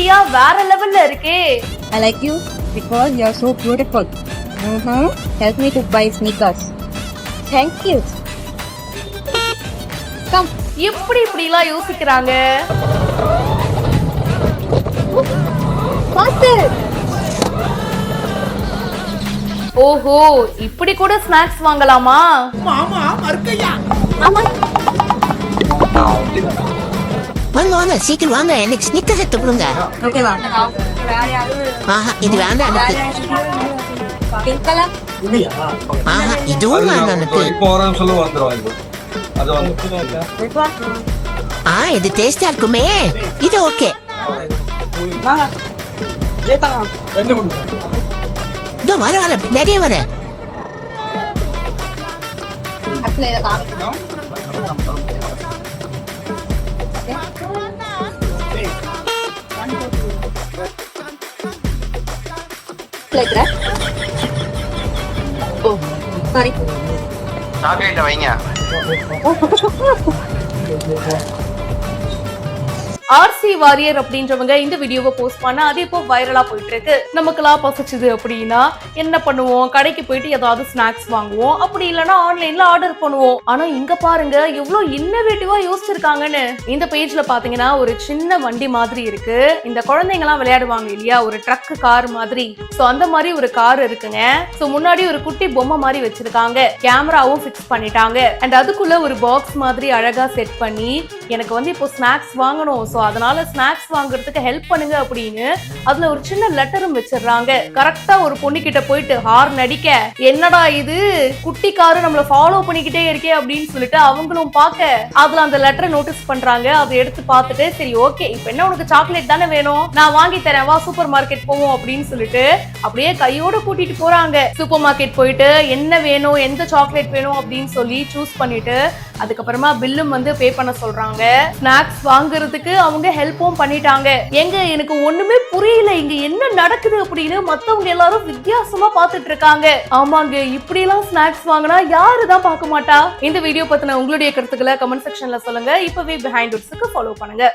பிரியா வேற லெவல்ல இருக்கே. I like you because you are so beautiful. Help me to buy sneakers. Thank you. Come. இப்படிலாம் யோசிக்கிறாங்க. Faster. ஓஹோ, இப்படி கூட ஸ்நாக்ஸ் வாங்கலாமா? மாமா மர்க்கையா. வாங்க சீக்கிரம் வாங்க, எனக்கு ஸ்னிக்கர்ஸ் எடுத்து கொடுங்க. ஓகேவா? ஆஹா, இது வேண்டாம் எனக்கு. Pink colour. ஆஹா, இதுவும் வேண்டாம் எனக்கு. இப்போ வரேன்னு சொல்ல வந்துருவாங்க. அது வந்து இது டேஸ்டா இருக்குமே. இது ஓகே. வாங்க. ஜெயதா. ரெண்டு கொடுங்க. இதோ வர நிறைய வர. அப்ளை காமிக்கணும். ஓ சாரி, சாக்லேட் வைங்க. ஆர்சி வாரியர் அப்படின்றவங்க இந்த வீடியோவை போஸ்ட் பண்ண அதே இப்போ வைரலா போயிட்டு இருக்கு. நமக்குலாம் பசிச்சுது அப்படின்னா என்ன பண்ணுவோம்? கடைக்கு போயிட்டு ஏதாவது ஸ்நாக்ஸ் வாங்குவோம், அப்படி இல்லைன்னா ஆன்லைன்ல ஆர்டர் பண்ணுவோம். ஆனா இங்க பாருங்க எவ்வளவு இன்னோவேட்டிவா யோசிச்சிருக்காங்கன்னு. இந்த பேஜ்ல பாத்தீங்கன்னா ஒரு சின்ன வண்டி மாதிரி இருக்கு. இந்த குழந்தைங்க எல்லாம் விளையாடுவாங்க இல்லையா, ஒரு ட்ரக் கார் மாதிரி. சோ அந்த மாதிரி ஒரு கார் இருக்குங்க. சோ முன்னாடி ஒரு குட்டி பொம்மை மாதிரி வச்சிருக்காங்க. கேமராவும் பிக்ஸ் பண்ணிட்டாங்க. அண்ட் அதுக்குள்ள ஒரு பாக்ஸ் மாதிரி அழகா செட் பண்ணி எனக்கு வந்து இப்போ ஸ்நாக்ஸ் வாங்கணும், சோ அதனால ஸ்நாக்ஸ் வாங்குறதுக்கு ஹெல்ப் பண்ணுங்க அப்படின்னு அதுல ஒரு சின்ன லெட்டரும் வச்சிடறாங்க. கரெக்டா ஒரு பொண்ணு கிட்ட போயிட்டு ஹார்ன் அடிக்க, என்னடா இது குட்டி காரு நம்மள ஃபாலோ பண்ணிக்கிட்டே இருக்கே அப்படின்னு சொல்லிட்டு அவங்களும் பார்க்க அதுல அந்த லெட்டரை நோட்டீஸ் பண்றாங்க. அதை எடுத்து பார்த்துட்டு சரி ஓகே, இப்ப என்ன உனக்கு சாக்லேட் தானே வேணும், நான் வாங்கி தரேன், வா சூப்பர் மார்க்கெட் போவோம் அப்படின்னு சொல்லிட்டு அப்படியே கையோட கூட்டிட்டு போறாங்க. சூப்பர் மார்க்கெட் போயிட்டு என்ன வேணும், எந்த சாக்லேட் வேணும் அப்படின்னு சொல்லி சூஸ் பண்ணிட்டு அதுக்கப்புறமா பில்லும் வந்து பே பண்ண சொல்றாங்க. ஸ்நாக்ஸ் வாங்குறதுக்கு அவங்க ஹெல்ப்பும் பண்ணிட்டாங்க. எங்க எனக்கு ஒண்ணுமே புரியல, இங்க என்ன நடக்குது அப்படின்னு மத்தவங்க எல்லாரும் வித்தியாசமா பாத்துட்டு இருக்காங்க. ஆமாங்க, இப்படி எல்லாம் ஸ்நாக்ஸ் வாங்கினா யாருதான் பார்க்க மாட்டா? இந்த வீடியோ பத்தின உங்களுடைய கருத்துக்களை கமெண்ட் செக்ஷன்ல சொல்லுங்க. இப்பவே பிஹைண்ட் வுட்ஸ்க்கு ஃபாலோ பண்ணுங்க.